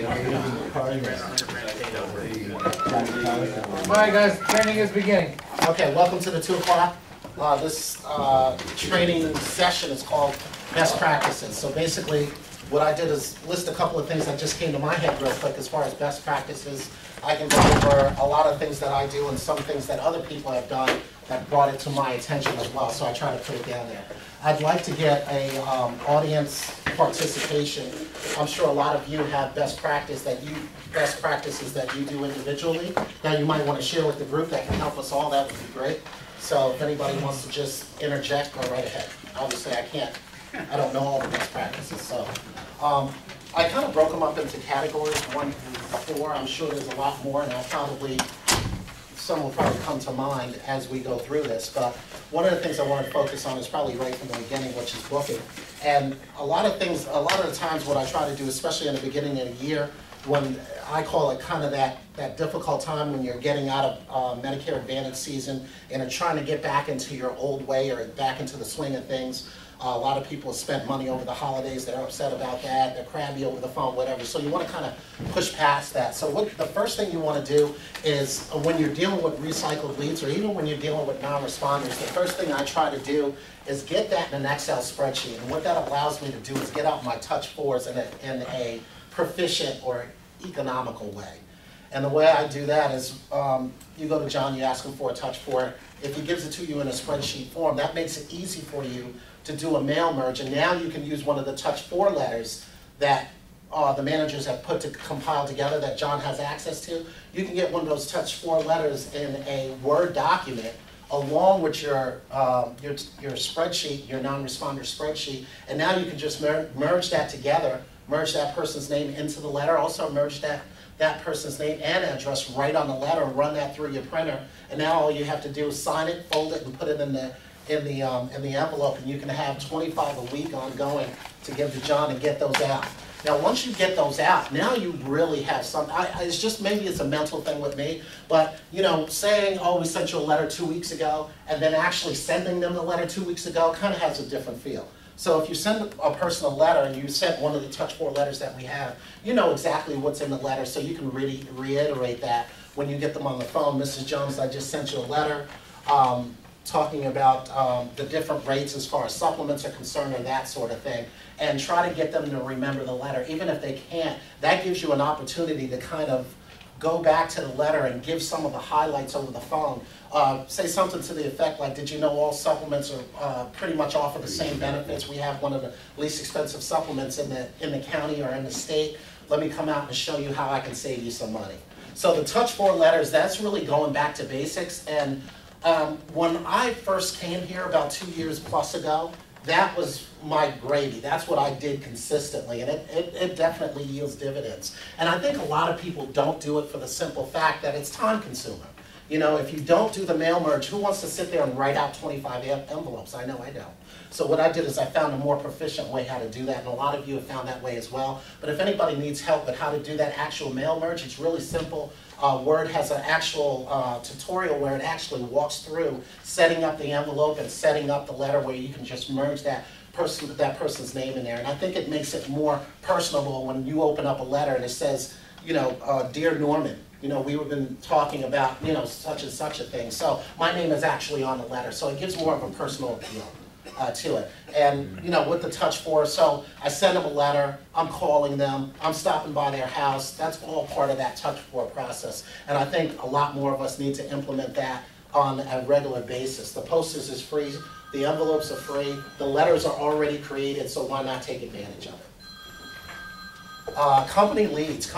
Alright guys, training is beginning. Okay, welcome to the 2 o'clock. This training session is called Best Practices. So basically, what I did is list a couple of things that just came to my head real quick as far as best practices. I can go over a lot of things that I do and some things that other people have done that brought it to my attention as well, so I try to put it down there. I'd like to get a audience participation. I'm sure a lot of you have best practices that you do individually that you might want to share with the group that can help us all. That would be great. So if anybody wants to just interject, go right ahead. Obviously I don't know all the best practices, so. I kind of broke them up into categories, 1 through 4. I'm sure there's a lot more, and some will probably come to mind as we go through this. But one of the things I want to focus on is probably right from the beginning, which is booking. And a lot of the times what I try to do, especially in the beginning of the year, when I call it kind of that difficult time when you're getting out of Medicare Advantage season and are trying to get back into your old way or back into the swing of things. A lot of people have spent money over the holidays. They're upset about that. They're crabby over the phone, whatever. So you want to kind of push past that. So the first thing you want to do is when you're dealing with recycled leads or even when you're dealing with non-responders, the first thing I try to do is get that in an Excel spreadsheet. And what that allows me to do is get out my touch fours in a proficient or economical way. And the way I do that is you go to John, you ask him for a touch four. If he gives it to you in a spreadsheet form, that makes it easy for you to do a mail merge, and now you can use one of the touch 4 letters that the managers have put to compile together that John has access to. You can get one of those touch 4 letters in a Word document along with your spreadsheet, your non-responder spreadsheet, and now you can just merge that together, merge that person's name into the letter, also merge that person's name and address right on the letter, run that through your printer, and now all you have to do is sign it, fold it, and put it in the envelope, and you can have 25 a week ongoing to give to John and get those out. Now, once you get those out, now you really have something. It's just maybe it's a mental thing with me, but saying, oh, we sent you a letter 2 weeks ago, and then actually sending them the letter 2 weeks ago kind of has a different feel. So if you send a person a letter and you sent one of the touch 4 letters that we have, you know exactly what's in the letter, so you can really reiterate that when you get them on the phone. Mrs. Jones, I just sent you a letter. Talking about the different rates as far as supplements are concerned or that sort of thing, and try to get them to remember the letter. Even if they can't, that gives you an opportunity to kind of go back to the letter and give some of the highlights over the phone. Say something to the effect like, did you know all supplements are pretty much offer the same benefits? We have one of the least expensive supplements in the county or in the state. Let me come out and show you how I can save you some money. So the touch 4 letters, that's really going back to basics. And when I first came here about 2 years plus ago, that was my gravy. That's what I did consistently, and it definitely yields dividends. And I think a lot of people don't do it for the simple fact that it's time consuming. If you don't do the mail merge, who wants to sit there and write out 25 envelopes? I know I don't. So what I did is I found a more proficient way how to do that, and a lot of you have found that way as well. But if anybody needs help with how to do that actual mail merge, it's really simple. Word has an actual tutorial where it actually walks through setting up the envelope and setting up the letter where you can just merge that person's name in there. And I think it makes it more personable when you open up a letter and it says, Dear Norman, we've been talking about, such and such a thing. So my name is actually on the letter. So it gives more of a personal appeal to it. And, with the touch 4, so I send them a letter, I'm calling them, I'm stopping by their house. That's all part of that touch 4 process. And I think a lot more of us need to implement that on a regular basis. The postage is free, the envelopes are free, the letters are already created, so why not take advantage of it? Company leads,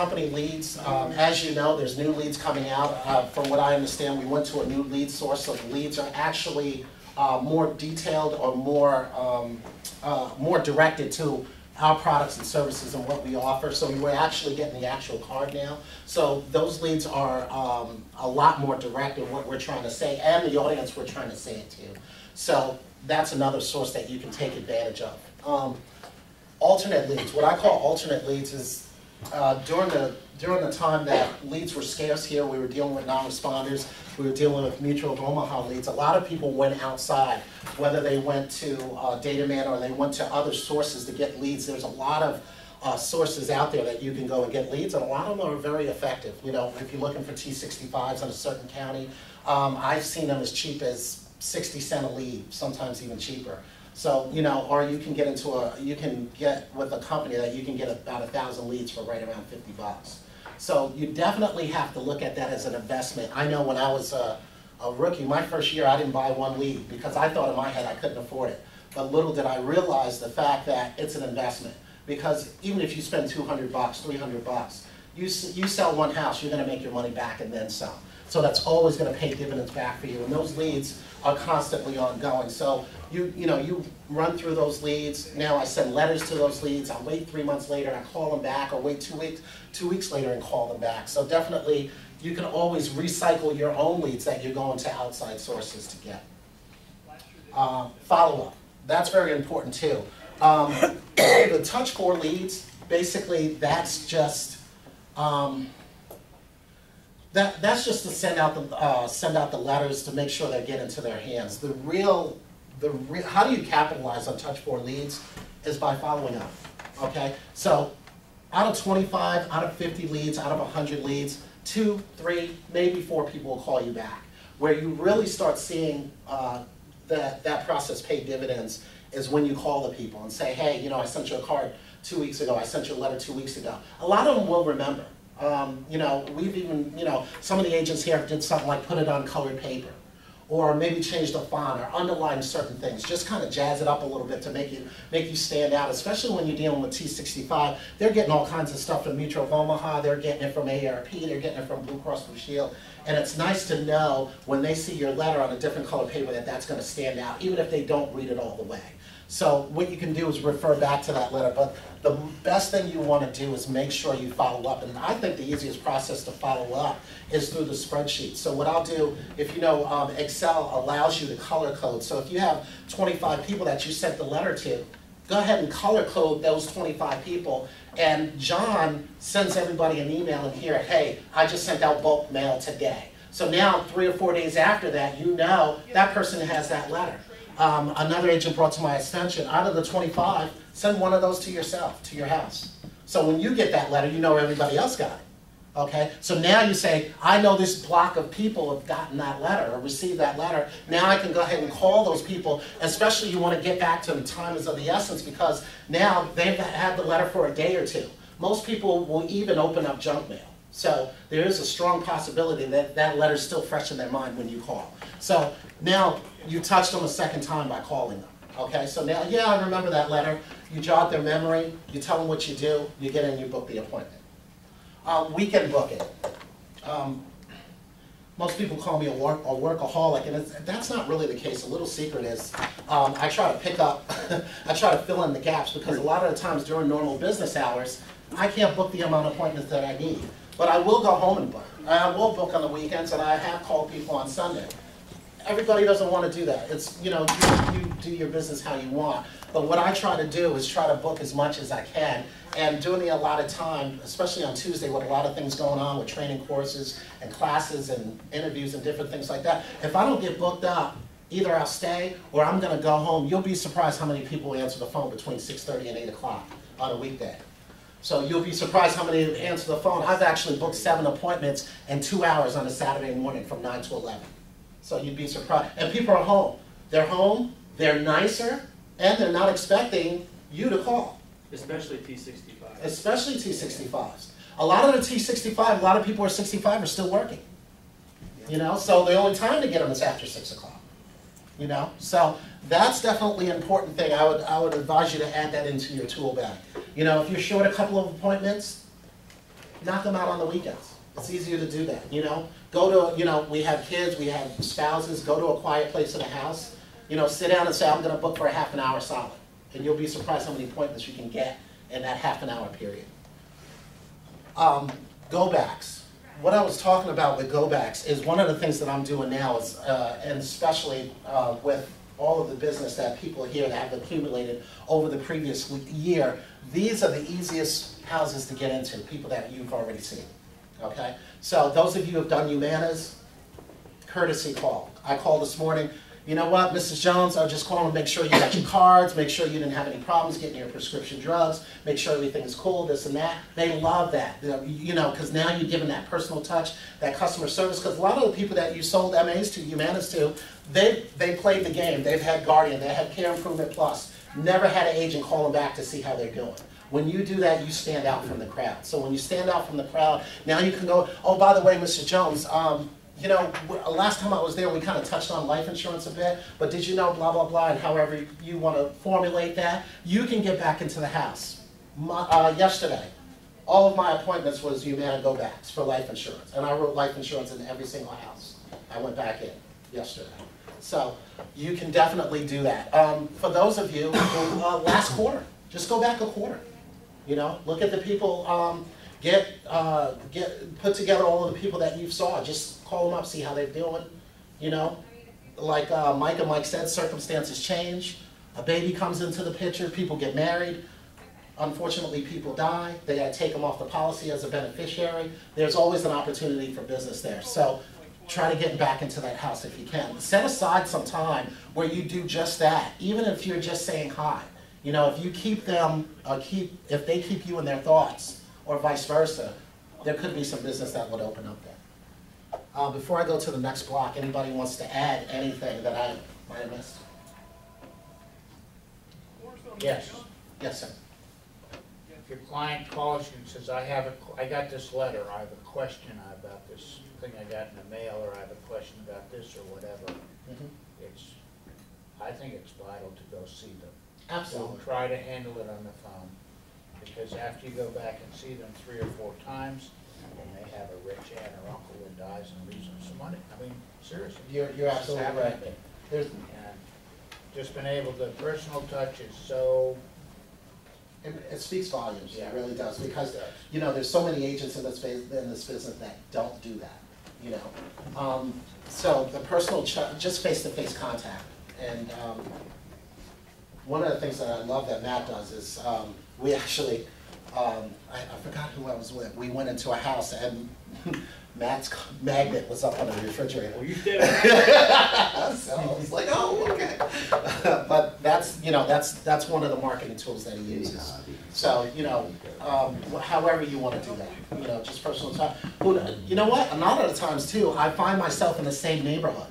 as you know, there's new leads coming out. From what I understand, we went to a new lead source, so the leads are actually more detailed or more directed to our products and services and what we offer. So we're actually getting the actual card now. So those leads are a lot more direct in what we're trying to say and the audience we're trying to say it to. So that's another source that you can take advantage of. Alternate leads. What I call alternate leads is during the time that leads were scarce here, we were dealing with non-responders, we were dealing with Mutual of Omaha leads. A lot of people went outside, whether they went to DataMan or they went to other sources to get leads. There's a lot of sources out there that you can go and get leads, and a lot of them are very effective. You know, if you're looking for T65s in a certain county, I've seen them as cheap as 60 cents a lead, sometimes even cheaper. So, you know, or you can get you can get with a company that you can get about 1,000 leads for right around 50 bucks. So you definitely have to look at that as an investment. I know when I was a rookie, my first year I didn't buy one lead because I thought in my head I couldn't afford it. But little did I realize the fact that it's an investment. Because even if you spend 200 bucks, 300 bucks, you sell one house, you're gonna make your money back and then some. So that's always gonna pay dividends back for you. And those leads are constantly ongoing. So you run through those leads. Now I send letters to those leads. I'll wait 3 months later and I call them back, or wait 2 weeks later and call them back. So definitely you can always recycle your own leads that you're going to outside sources to get. Follow-up. That's very important too. The touch 4 leads, basically that's just that's just to send out the letters to make sure they get into their hands. How do you capitalize on touch 4 leads is by following up. Okay, so out of 25, out of 50 leads, out of 100 leads, 2, 3, maybe 4 people will call you back. Where you really start seeing that process pay dividends is when you call the people and say, hey, you know, I sent you a card 2 weeks ago, I sent you a letter 2 weeks ago. A lot of them will remember. You know, we've even, you know, some of the agents here did something like put it on colored paper, or maybe change the font, or underline certain things. Just kind of jazz it up a little bit to make you stand out, especially when you're dealing with T65. They're getting all kinds of stuff from Mutual of Omaha, they're getting it from AARP, they're getting it from Blue Cross Blue Shield. And it's nice to know when they see your letter on a different colored paper that that's going to stand out, even if they don't read it all the way. So what you can do is refer back to that letter, but the best thing you want to do is make sure you follow up. And I think the easiest process to follow up is through the spreadsheet. So what I'll do, if you know, Excel allows you to color code. So if you have 25 people that you sent the letter to, go ahead and color code those 25 people. And John sends everybody an email in here, hey, I just sent out bulk mail today. So now 3 or 4 days after that, you know that person has that letter. Another agent brought to my attention, out of the 25, send one of those to yourself, to your house. So when you get that letter, you know everybody else got it. Okay? So now you say, I know this block of people have gotten that letter or received that letter. Now I can go ahead and call those people, especially you want to get back to them. Time is of the essence because now they've had the letter for a day or two. Most people will even open up junk mail. So there is a strong possibility that that letter is still fresh in their mind when you call. So now you touched them a second time by calling them. Okay, so now, yeah, I remember that letter. You jog their memory, you tell them what you do, you get in, you book the appointment. Weekend booking. Most people call me a workaholic, and that's not really the case. A little secret is I try to pick up, I try to fill in the gaps because a lot of the times during normal business hours, I can't book the amount of appointments that I need. But I will go home and book. I will book on the weekends, and I have called people on Sunday. Everybody doesn't want to do that. It's, you know, you do your business how you want. But what I try to do is try to book as much as I can. And during a lot of time, especially on Tuesday with a lot of things going on with training courses and classes and interviews and different things like that, if I don't get booked up, either I'll stay or I'm going to go home. You'll be surprised how many people answer the phone between 6:30 and 8 o'clock on a weekday. So you'll be surprised how many answer the phone. I've actually booked 7 appointments in 2 hours on a Saturday morning from 9 to 11. So you'd be surprised. And people are home. They're home, they're nicer, and they're not expecting you to call. Especially T65. Especially T65s. A lot of the T65, a lot of people are 65 are still working. You know, so the only time to get them is after 6 o'clock. You know, so that's definitely an important thing. I would advise you to add that into your tool bag. You know, if you're short a couple of appointments, knock them out on the weekends. It's easier to do that, you know. Go to, you know, we have kids, we have spouses, go to a quiet place in the house. You know, sit down and say, I'm going to book for a half an hour solid. And you'll be surprised how many appointments you can get in that half an hour period. Go-backs. What I was talking about with go-backs is one of the things that I'm doing now is, and especially with all of the business that people here that have accumulated over the previous year, these are the easiest houses to get into, people that you've already seen. Okay? So those of you who have done Humanas, courtesy call. I called this morning. you know what, Mrs. Jones, I'll just call and make sure you got your cards, make sure you didn't have any problems getting your prescription drugs, make sure everything is cool, this and that. They love that, you know, because now you're giving that personal touch, that customer service, because a lot of the people that you sold MAs to, Humana's to, they played the game. They've had Guardian, they had Care Improvement Plus, never had an agent call them back to see how they're doing. When you do that, you stand out from the crowd. So when you stand out from the crowd, now you can go, oh, by the way, Mr. Jones, you know, last time I was there, we kind of touched on life insurance a bit, but did you know blah, blah, blah, and however you want to formulate that, you can get back into the house. Yesterday, all of my appointments was Humana Go Backs for life insurance, and I wrote life insurance in every single house. I went back in yesterday. So you can definitely do that. For those of you who, last quarter, just go back a quarter. You know, look at the people, put together all of the people that you saw, just call them up, see how they're doing, you know. Like Mike and Mike said, circumstances change, a baby comes into the picture, people get married, unfortunately people die, they gotta take them off the policy as a beneficiary. There's always an opportunity for business there. So try to get back into that house if you can. Set aside some time where you do just that, even if you're just saying hi. You know, if you keep them, if they keep you in their thoughts, or vice versa, there could be some business that would open up there. Before I go to the next block, anybody wants to add anything that I might have missed? Yes. Yes, sir. If your client calls you and says, I got this letter, I have a question about this thing I got in the mail, or I have a question about this or whatever, I think it's vital to go see them. Absolutely. Don't try to handle it on the phone, because after you go back and see them 3 or 4 times, they may have a rich aunt or uncle that dies and leaves them some money. I mean, seriously. You're This has absolutely happened right. to me. There's, And just been able to, personal touch is so, it speaks volumes, Yeah. it really does, because, It does. you know, there's so many agents in this business that don't do that, you know. So the personal, just face-to-face contact, and one of the things that I love that Matt does is, we actually, I forgot who I was with, we went into a house and Matt's magnet was up on the refrigerator. well, you did So I was like, oh, okay. But that's, you know, that's one of the marketing tools that he uses. So, you know, however you want to do that, you know, just personal time. You know what, a lot of the times too, I find myself in the same neighborhood.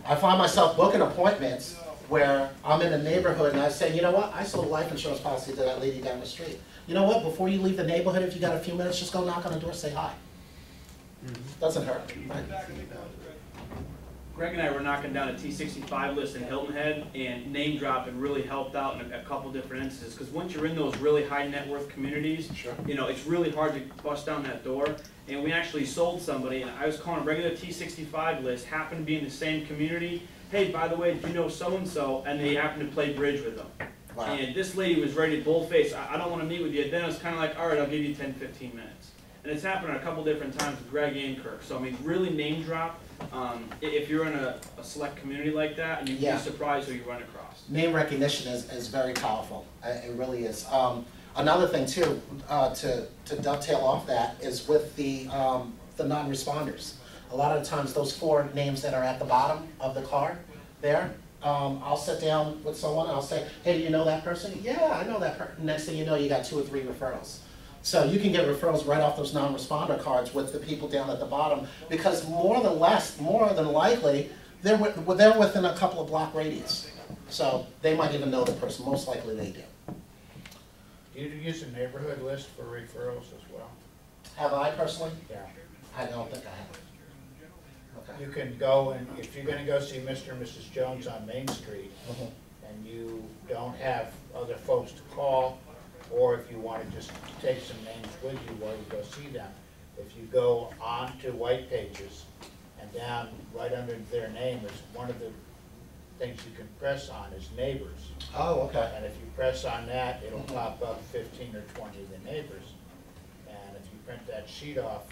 I find myself booking appointments where I'm in a neighborhood and I say, you know what, I sold a life insurance policy to that lady down the street. You know what, before you leave the neighborhood, if you got a few minutes, just go knock on the door, say hi. Doesn't hurt, right? Greg and I were knocking down a T65 list in Hilton Head, and name dropping really helped out in a couple different instances. Because once you're in those really high net worth communities, Sure. you know, it's really hard to bust down that door. And we actually sold somebody, and I was calling a regular T65 list, happened to be in the same community. Hey, by the way, do you know so-and-so? And they happened to play bridge with them. Wow. And this lady was ready to bold-face, I don't want to meet with you. Then it was kind of like, all right, I'll give you 10, 15 minutes. And it's happened a couple different times with Greg and Kirk. So, I mean, really name drop. If you're in a select community like that, and you'd Yeah. be surprised who you run across. Name recognition is very powerful. It really is. Another thing too, to dovetail off that, is with the non-responders. A lot of the times, those 4 names that are at the bottom of the card there, I'll sit down with someone and I'll say, hey, do you know that person? Yeah, I know that person. Next thing you know, you got 2 or 3 referrals. So you can get referrals right off those non-responder cards with the people down at the bottom, because more than likely, they're within a couple of block radius. So they might even know the person, most likely they do. do you use a neighborhood list for referrals as well? Have I personally? Yeah. I don't think I have. Okay. You can go, and if you're gonna go see Mr. and Mrs. Jones on Main Street, Mhm. and you don't have other folks to call, or if you want to just take some names with you while you go see them, if you go on to White Pages, and down right under their name is one of the things you can press on is neighbors. Oh, okay. And if you press on that, it'll pop up 15 or 20 of the neighbors. And if you print that sheet off,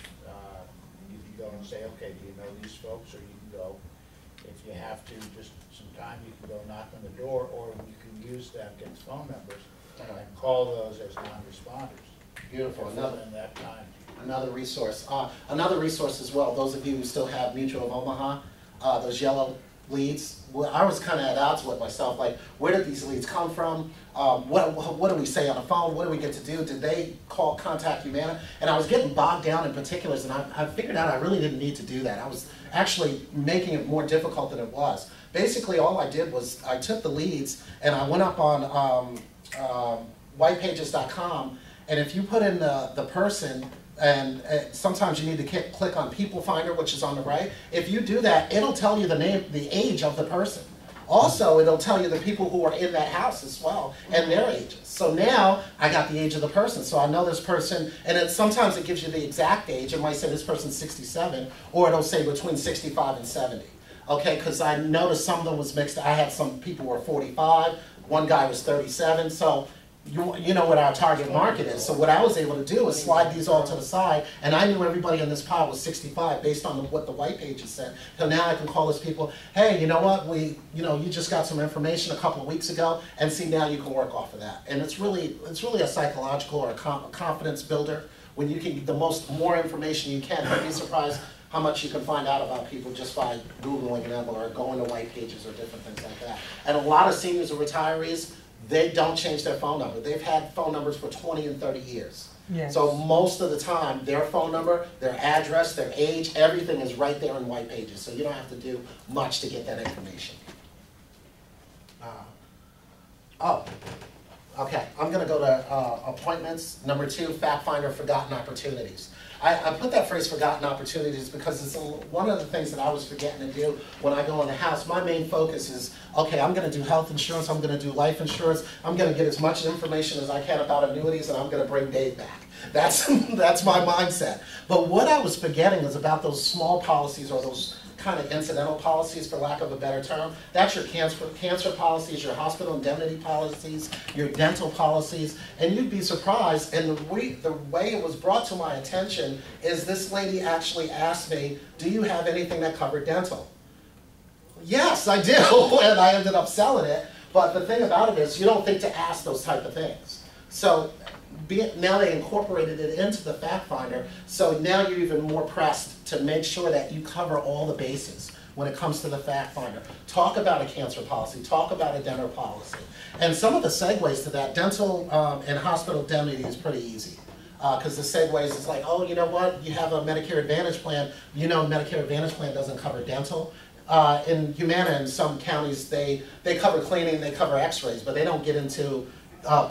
you can go and say, okay, do you know these folks? Or you can go, if you have to, just some time, you can go knock on the door, or you can use them, get the phone numbers, and call those as non-responders. Beautiful. And fill in that time. Another resource. Another resource as well, those of you who still have Mutual of Omaha, those yellow leads, well, I was kind of at odds with myself, like, where did these leads come from? What do we say on the phone? What do we get to do? Did they contact Humana? And I was getting bogged down in particulars, and I figured out I really didn't need to do that. I was actually making it more difficult than it was. Basically, all I did was I took the leads and I went up on whitepages.com, and if you put in the person, and sometimes you need to click on People Finder, which is on the right. If you do that, it'll tell you the age of the person. Also, it'll tell you the people who are in that house as well, and their ages. So now, I got the age of the person, so I know this person, and sometimes it gives you the exact age. It might say this person's 67, or it'll say between 65 and 70. Okay, because I noticed some of them was mixed. I had some people who were 45, one guy was 37, so you know what our target market is. So what I was able to do is slide these all to the side, and I knew everybody in this pile was 65 based on what the white pages said. So now I can call those people, hey, you know what, you just got some information a couple of weeks ago, and see, now you can work off of that. And it's really a psychological or a confidence builder when you can get the more information you can. You'd be surprised how much you can find out about people just by Googling them or going to white pages or different things like that. And a lot of seniors and retirees, they don't change their phone number. They've had phone numbers for 20 and 30 years. Yes. So most of the time, their phone number, their address, their age, everything is right there in white pages. So you don't have to do much to get that information. Okay, I'm going to go to appointments. Number 2, Fact Finder, Forgotten Opportunities. I put that phrase, forgotten opportunities, because it's one of the things that I was forgetting to do when I go in the house. My main focus is, okay, I'm going to do health insurance, I'm going to do life insurance, I'm going to get as much information as I can about annuities, and I'm going to bring Dave back. That's my mindset. But what I was forgetting is about those small policies, or those kind of incidental policies, for lack of a better term. That's your cancer policies, your hospital indemnity policies, your dental policies, and you'd be surprised. And the way it was brought to my attention is this lady actually asked me, do you have anything that covered dental? Yes, I do, and I ended up selling it. But the thing about it is, you don't think to ask those type of things. So now they incorporated it into the Fact Finder, so now you're even more pressed to make sure that you cover all the bases when it comes to the Fact Finder. Talk about a cancer policy, talk about a dental policy. And some of the segues to that, dental and hospital indemnity is pretty easy. Because the segues is like, oh, you know what, you have a Medicare Advantage plan, you know Medicare Advantage plan doesn't cover dental. In Humana, in some counties, they cover cleaning, they cover x-rays, but they don't get into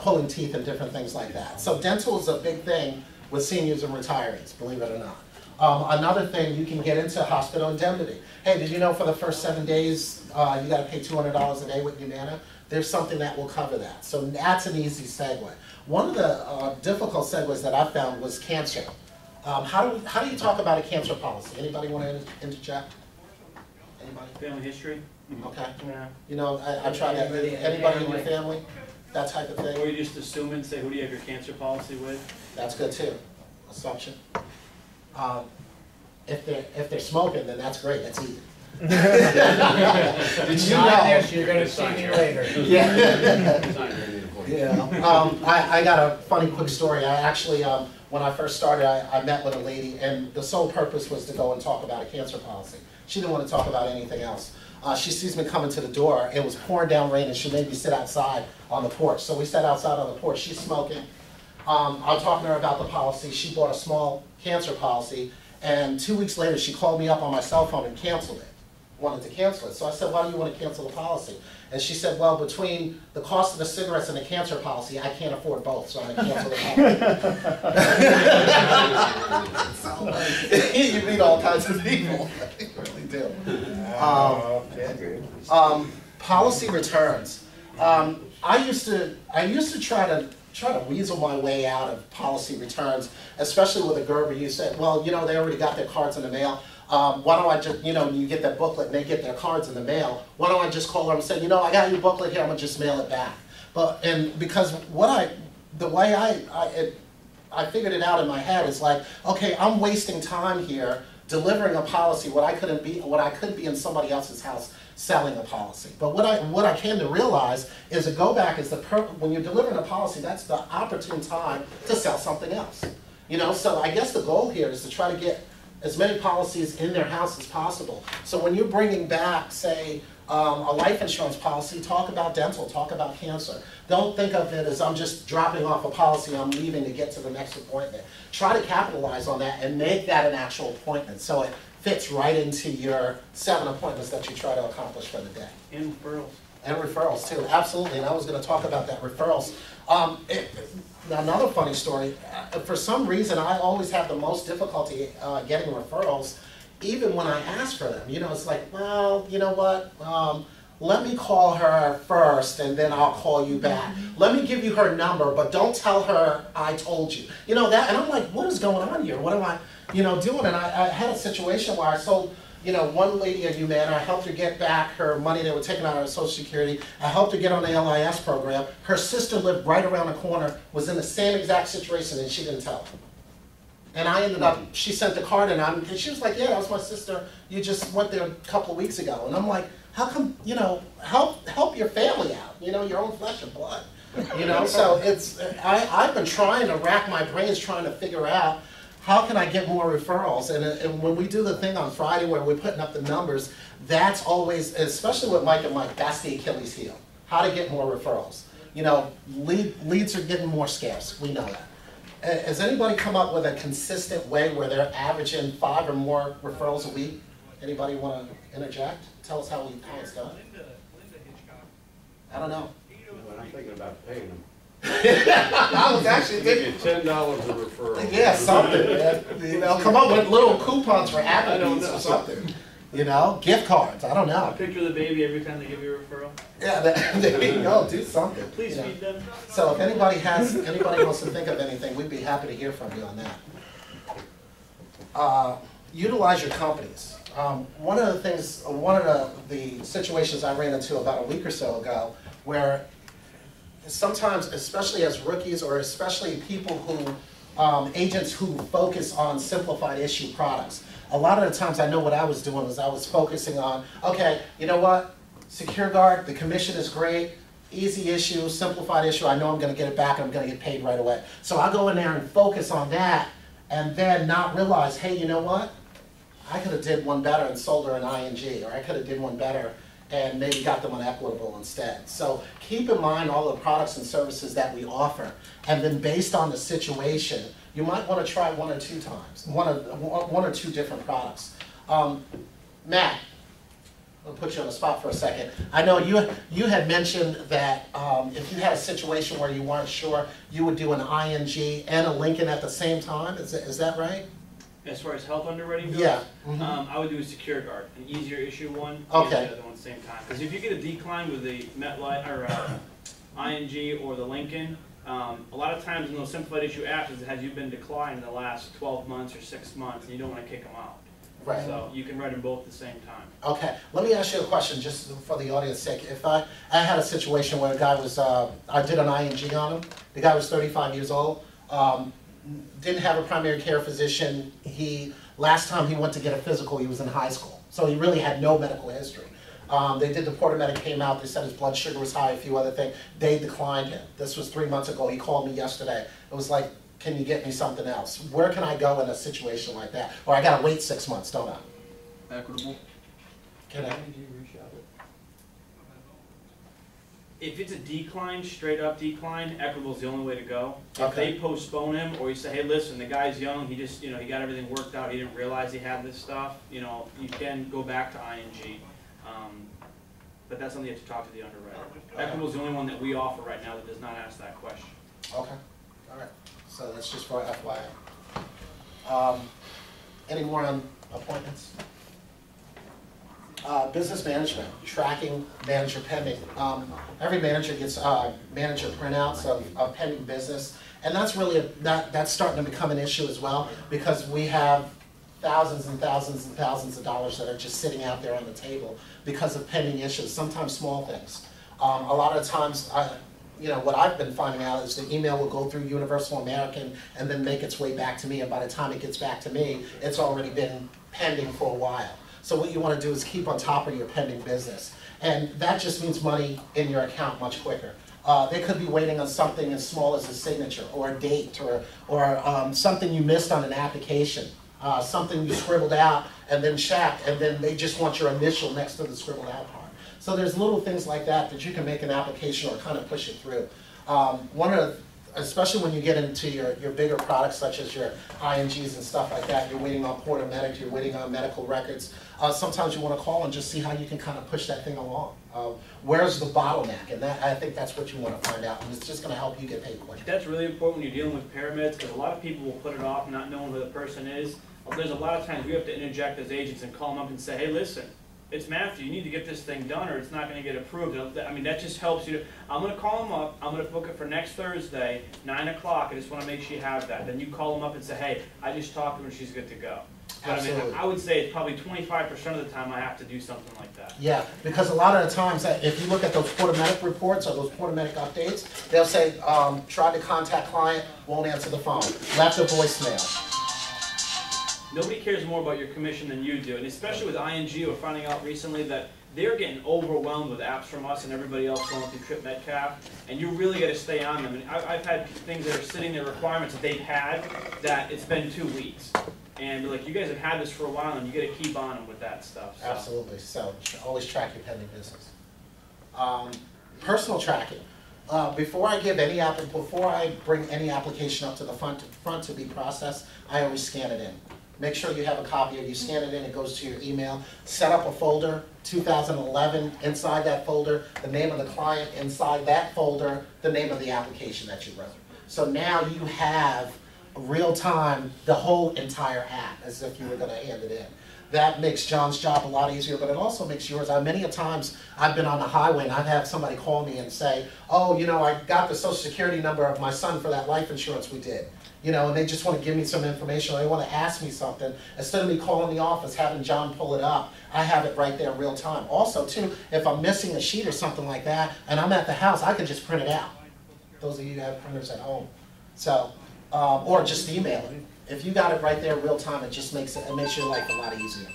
pulling teeth and different things like that. So dental is a big thing with seniors and retirees, believe it or not. Another thing, you can get into hospital indemnity. Hey, did you know for the first 7 days you got to pay $200 a day with Humana? There's something that will cover that. So that's an easy segue. One of the difficult segues that I found was cancer. How do you talk about a cancer policy? Anybody want to interject? Anybody? Family history? Okay. Yeah. You know, I try that. Anybody in your family? That type of thing. Or you just assume and say, who do you have your cancer policy with? That's good too. Assumption. If they're smoking, then that's great. That's easy. Did you know? You're going to see me later. Yeah. Yeah. I got a funny quick story. I actually, when I first started, I met with a lady, and the sole purpose was to go and talk about a cancer policy. She didn't want to talk about anything else. She sees me coming to the door. It was pouring down rain, and she made me sit outside on the porch. So we sat outside on the porch. She's smoking. I'm talking to her about the policy. She bought a small cancer policy, and 2 weeks later, she called me up on my cell phone and canceled it. Wanted to cancel it. So I said, why do you want to cancel the policy? And she said, well, between the cost of the cigarettes and the cancer policy, I can't afford both, so I'm going to cancel the policy. You meet all kinds of people. You really do. Policy returns. I used to try to weasel my way out of policy returns, especially with a Gerber. You said, well, you know, they already got their cards in the mail. Why don't I just, you know, you get that booklet and they get their cards in the mail, why don't I just call them and say, you know, I got your booklet here, I'm gonna just mail it back. Because the way I figured it out in my head is like, okay, I'm wasting time here delivering a policy what I could be in somebody else's house selling a policy. But what I came to realize is a go back is when you're delivering a policy, that's the opportune time to sell something else. You know, so I guess the goal here is to try to get as many policies in their house as possible. So when you're bringing back, say, a life insurance policy, talk about dental, talk about cancer. Don't think of it as I'm just dropping off a policy, I'm leaving to get to the next appointment. Try to capitalize on that and make that an actual appointment so it fits right into your 7 appointments that you try to accomplish for the day. And referrals. And referrals too, absolutely, and I was gonna talk about that, referrals. Another funny story, for some reason, I always have the most difficulty getting referrals, even when I ask for them. You know, it's like, well, you know what, let me call her first and then I'll call you back. Let me give you her number, but don't tell her I told you. You know, that, and I'm like, what is going on here? What am I, doing? And I had a situation where I sold, one lady a Humana. I helped her get back her money they were taking out of her Social Security. I helped her get on the LIS program. Her sister lived right around the corner, was in the same exact situation, and she didn't tell her. And I ended up, she sent the card, and she was like, yeah, that was my sister. You just went there a couple of weeks ago. And I'm like, how come, help your family out, your own flesh and blood. So it's, I've been trying to rack my brains trying to figure out how can I get more referrals? And when we do the thing on Friday where we're putting up the numbers, that's always, especially with Mike and Mike, that's the Achilles heel. How to get more referrals. Leads are getting more scarce, we know that. Has anybody come up with a consistent way where they're averaging 5 or more referrals a week? Anybody want to interject? Tell us how it's done. I don't know. Well, I'm thinking about paying them. I was actually thinking. $10 a referral. Yeah, something, man. Come up with little coupons for Applebee's or something. Gift cards. I don't know. A picture of the baby every time they give you a referral. Yeah, there you go. Do something. Please feed them. So if anybody wants to think of anything, we'd be happy to hear from you on that. Utilize your companies. One of the situations I ran into about a week or so ago, where sometimes, especially as rookies or especially people who, agents who focus on simplified issue products, a lot of the times I know what I was doing was I was focusing on, okay, you know what, Secure Guard, the commission is great, easy issue, simplified issue, I know I'm going to get it back and I'm going to get paid right away. So I'll go in there and focus on that and then not realize, hey, you know what, I could have did one better and sold her an ING, or I could have did one better and maybe got them on Equitable instead. So keep in mind all the products and services that we offer, and then based on the situation, you might want to try 1 or 2 times, one or two different products. Matt, I'll put you on the spot for a second. I know you had mentioned that if you had a situation where you weren't sure, you would do an ING and a Lincoln at the same time. Is that right? As far as health underwriting goes, Yeah. I would do a Secure Guard, an easier issue one, Okay. the other one at the same time. Because if you get a decline with the MetLife or ING or the Lincoln, a lot of times in those simplified issue apps, it has you been declined in the last 12 months or 6 months, and you don't want to kick them out. Right. So you can write them both at the same time. Okay, let me ask you a question just for the audience's sake. If I had a situation where a guy was, I did an ING on him, the guy was 35 years old, didn't have a primary care physician. Last time he went to get a physical, he was in high school. So he really had no medical history. They did the Portamedic, came out, they said his blood sugar was high, a few other things. They declined him. This was 3 months ago. He called me yesterday. It was like, can you get me something else? Where can I go in a situation like that? Or I gotta wait 6 months, don't I? Equitable. Can I? If it's a decline, straight up decline, Equitable's the only way to go. If Okay. they postpone him, or you say, hey, listen, the guy's young, he just, he got everything worked out, he didn't realize he had this stuff, you can go back to ING. But that's something you have to talk to the underwriter. Equitable's the only one that we offer right now that does not ask that question. Okay, all right. So that's just for FYI. Any more on appointments? Business management, tracking manager pending. Every manager gets manager printouts of pending business, and that's really that's starting to become an issue as well, because we have thousands and thousands and thousands of dollars that are just sitting out there on the table because of pending issues. Sometimes small things. A lot of times, what I've been finding out is the email will go through Universal American and then make its way back to me, and by the time it gets back to me, it's already been pending for a while. So what you want to do is keep on top of your pending business. And that just means money in your account much quicker. They could be waiting on something as small as a signature or a date or something you missed on an application. something you scribbled out and then check, and then they just want your initial next to the scribbled out part. So there's little things like that that you can make an application or kind of push it through. One of the, especially when you get into your bigger products such as your INGs and stuff like that, you're waiting on Port of Medic, you're waiting on medical records. Sometimes you want to call and just see how you can kind of push that thing along. Where's the bottleneck? And that, I think that's what you want to find out, and it's just going to help you get paid quicker. That's really important when you're dealing with paramedics, because a lot of people will put it off not knowing who the person is. There's a lot of times we have to interject as agents and call them up and say, hey, listen, it's Matthew, you need to get this thing done or it's not going to get approved. I mean, that just helps you. I'm going to call them up, I'm going to book it for next Thursday, 9 o'clock, I just want to make sure you have that. Then you call them up and say, hey, I just talked to her, she's good to go. But Absolutely. I mean, I would say it's probably 25% of the time I have to do something like that. Yeah, because a lot of the times, if you look at those Port of Medic reports or those Port of Medic updates, they'll say, tried to contact client, won't answer the phone, left a voicemail. Nobody cares more about your commission than you do, and especially with ING, we're finding out recently that they're getting overwhelmed with apps from us and everybody else going through Trip Metcalf, and you really got to stay on them. And I've had things that are sitting there, requirements that they've had, that it's been 2 weeks. And they're like, you guys have had this for a while, and you got to keep on them with that stuff. So. Absolutely, so always track your pending business. Personal tracking. Before I bring any application up to the front to be processed, I always scan it in. Make sure you have a copy of it. You scan it in, it goes to your email. Set up a folder, 2011, inside that folder, the name of the client, inside that folder, the name of the application that you wrote. So now you have real time the whole entire app as if you were going to hand it in. That makes John's job a lot easier, but it also makes yours. Many a times I've been on the highway and I've had somebody call me and say, oh, you know, I got the social security number of my son for that life insurance we did. You know, and they just want to give me some information, or they want to ask me something. Instead of me calling the office, having John pull it up, I have it right there real time. Also, too, if I'm missing a sheet or something like that, and I'm at the house, I can just print it out. Those of you who have printers at home. So, or just email it. If you got it right there real time, it just makes your life a lot easier.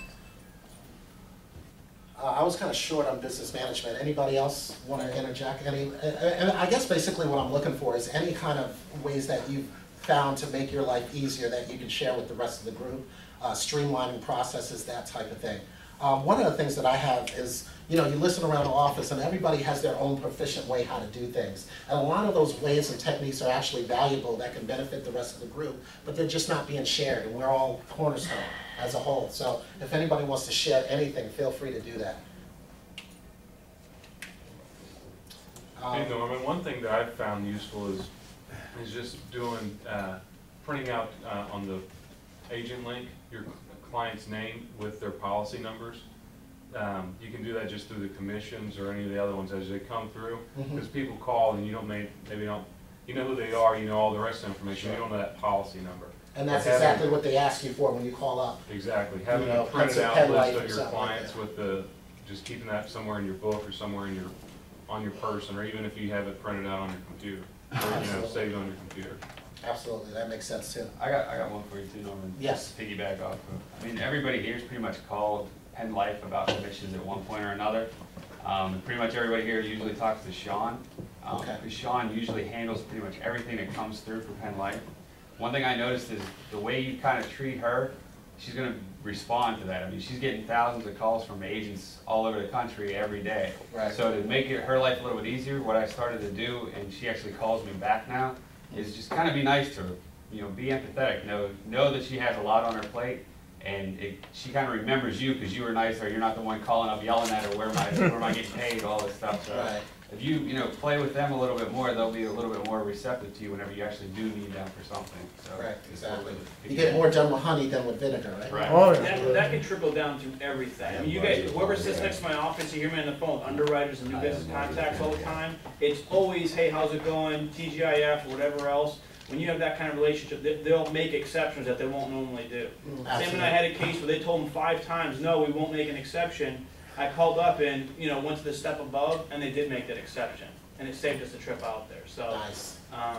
I was kind of short on business management. Anybody else want to interject? And I guess basically what I'm looking for is any kind of ways that you've found to make your life easier that you can share with the rest of the group, streamlining processes, that type of thing. One of the things that I have is, you know, you listen around the office and everybody has their own proficient way how to do things. And a lot of those ways and techniques are actually valuable that can benefit the rest of the group, but they're just not being shared, and we're all cornerstone as a whole. So if anybody wants to share anything, feel free to do that. Hey Norman, one thing that I've found useful is just doing, printing out on the agent link your client's name with their policy numbers. You can do that just through the commissions or any of the other ones as they come through, because people call and you don't maybe don't, you know who they are, you know all the rest of the information, you don't know that policy number. And that's exactly what they ask you for when you call up. Exactly, having a printed out list of your clients with the, just keeping that somewhere in your book or somewhere in your, on your person, or even if you have it printed out on your computer, or you know, saved on your computer. Absolutely, that makes sense too. I got one for you too, Norman. Yes. Just piggyback off of, I mean, everybody here's pretty much called Penn Life about commissions at one point or another. Pretty much everybody here usually talks to Sean. Okay. Because Sean usually handles pretty much everything that comes through for Penn Life. One thing I noticed is the way you kind of treat her, she's going to respond to that. I mean, she's getting thousands of calls from agents all over the country every day. Right. So to make her life a little bit easier, what I started to do, and she actually calls me back now, is just kind of be nice to her. You know, be empathetic. Know that she has a lot on her plate, and she kind of remembers you because you were nice, or you're not the one calling up yelling at her, where am I getting paid, all this stuff. So Right. if you play with them a little bit more, they'll be a little bit more receptive to you whenever you actually do need them for something. So Right, exactly. it's You get more done with honey than with vinegar, right? Right. Oh, That can trickle down through everything. I mean, you guys, whoever sits next to my office, you hear me on the phone with underwriters and new business contacts all the time. It's always, hey, how's it going, TGIF, or whatever else. When you have that kind of relationship, they'll make exceptions that they won't normally do. Sam and I had a case where they told them 5 times, no, we won't make an exception. I called up and, went to the step above, and they did make that exception. And it saved us a trip out there. So, Nice. I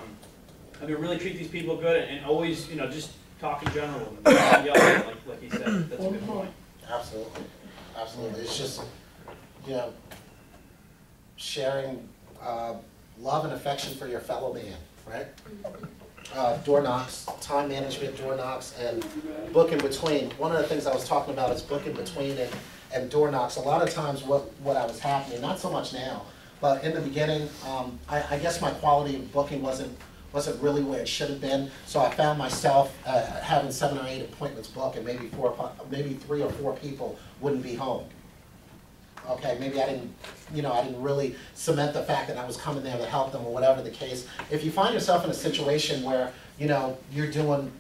mean, really treat these people good, and always, just talk in general with them. Don't yell at them, like he said. That's a good point. Absolutely. Absolutely. It's just, sharing love and affection for your fellow man, right? door knocks, time management, door knocks, and book in between. One of the things I was talking about is book in between and door knocks. A lot of times what I was happening, not so much now, but in the beginning, I guess my quality of booking wasn't really where it should have been. So I found myself having 7 or 8 appointments booked, and maybe 3 or 4 people wouldn't be home. Okay, maybe I didn't really cement the fact that I was coming there to help them or whatever the case. If you find yourself in a situation where, you're going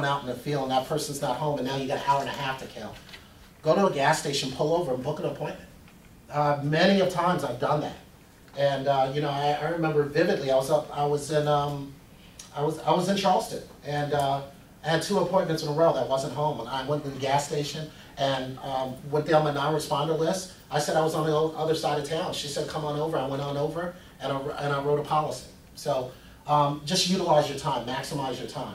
out in the field and that person's not home and now you got an hour and a half to kill, go to a gas station, pull over and book an appointment. Many of times I've done that. And, I remember vividly, I was in Charleston, and I had 2 appointments in a row that wasn't home. And I went to the gas station and went down my non-responder list. I said I was on the other side of town. She said, come on over. I went on over, and I wrote a policy. So just utilize your time, maximize your time.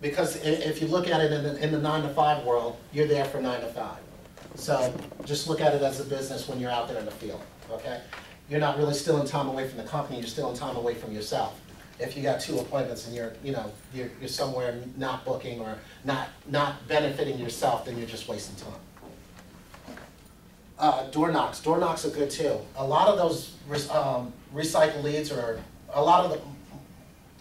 Because if you look at it in the 9 to 5 world, you're there for 9 to 5. So just look at it as a business when you're out there in the field, okay? You're not really stealing time away from the company, you're stealing time away from yourself. If you got 2 appointments and you're somewhere not booking or not benefiting yourself, then you're just wasting time. Door knocks. Door knocks are good too. A lot of those recycled leads, or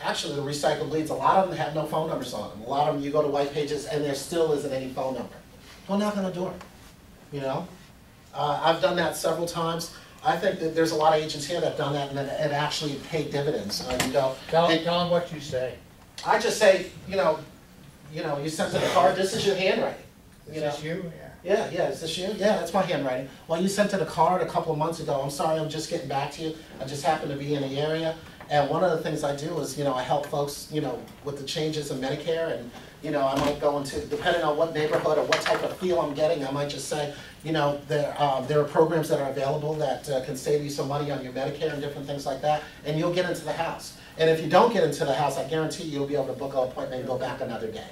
actually the recycled leads, a lot of them have no phone numbers on them. A lot of them, you go to white pages and there still isn't any phone number. Go knock on the door, I've done that several times. I think that there's a lot of agents here that have done that and it actually paid dividends. You go, Tell them what you say. I just say, you sent to the card, this is your handwriting. Is this you? Yeah, is this you? Yeah, that's my handwriting. Well, you sent it a card a couple of months ago. I'm sorry, I'm just getting back to you. I just happen to be in the area. And one of the things I do is, I help folks, with the changes in Medicare. And, I might go into, depending on what neighborhood or what type of feel I'm getting, I might just say, there are programs that are available that can save you some money on your Medicare and different things like that. And you'll get into the house. And if you don't get into the house, I guarantee you'll be able to book an appointment and go back another day.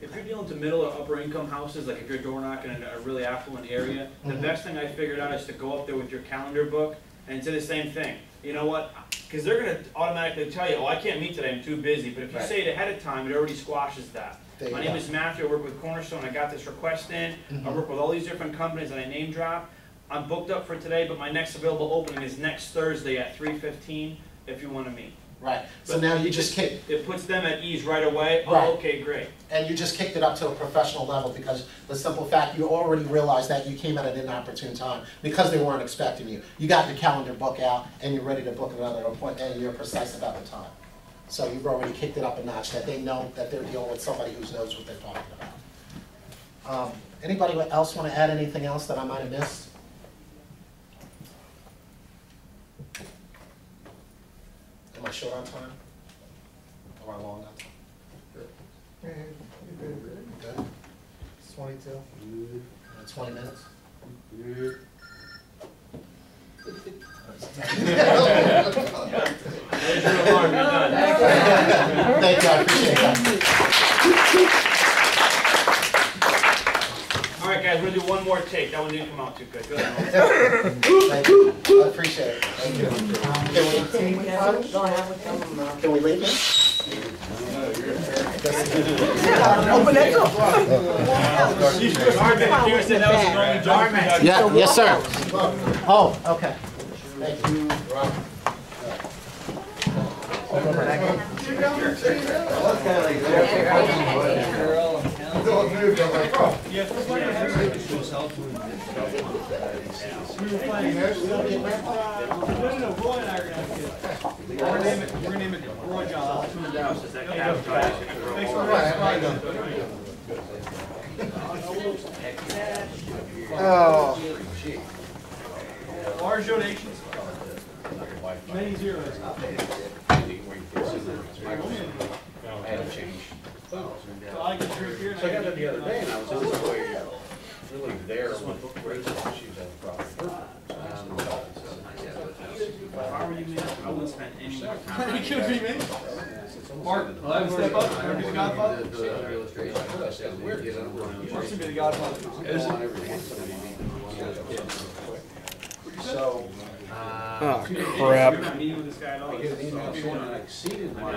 If you're dealing to middle or upper income houses, like if you're door knocking in a really affluent area, the best thing I figured out is to go up there with your calendar book and say the same thing. You know what? Because they're going to automatically tell you, oh, I can't meet today, I'm too busy. But if you say it ahead of time, it already squashes that. My name is Matthew, I work with Cornerstone, I got this request in, I work with all these different companies and I name drop. I'm booked up for today, but my next available opening is next Thursday at 3:15 if you want to meet. Right. So now you just kick. It puts them at ease right away. Oh, right. Okay, great. And you just kicked it up to a professional level because the simple fact you already realized that you came at an inopportune time because they weren't expecting you. You got your calendar book out and you're ready to book another appointment and you're precise about the time. So you've already kicked it up a notch that they know that they're dealing with somebody who knows what they're talking about. Anybody else want to add anything else that I might have missed? Am I short on time? Am I long on time? Good. Good. 22. 20 minutes. Thank you, I appreciate that. All right, guys, we're going to do one more take. That one didn't come out too good. Go ahead. Thank you. I appreciate it. Thank you. Can we leave now? Yeah, yes, sir. Oh, okay. Thank you. We're name it Roy John. Oh. Large donations. Many zeros. So I can drink here. So I got that the other day, and I was on my way, really there with Rachel, she was at the property. If I were you, man, I wouldn't spend any more time. You could be me. Mark, let him step up. Ever be the Godfather? Mark's gonna be the Godfather. So, Oh, You're crap. not meeting with this guy at all. I get an email saying I exceeded my.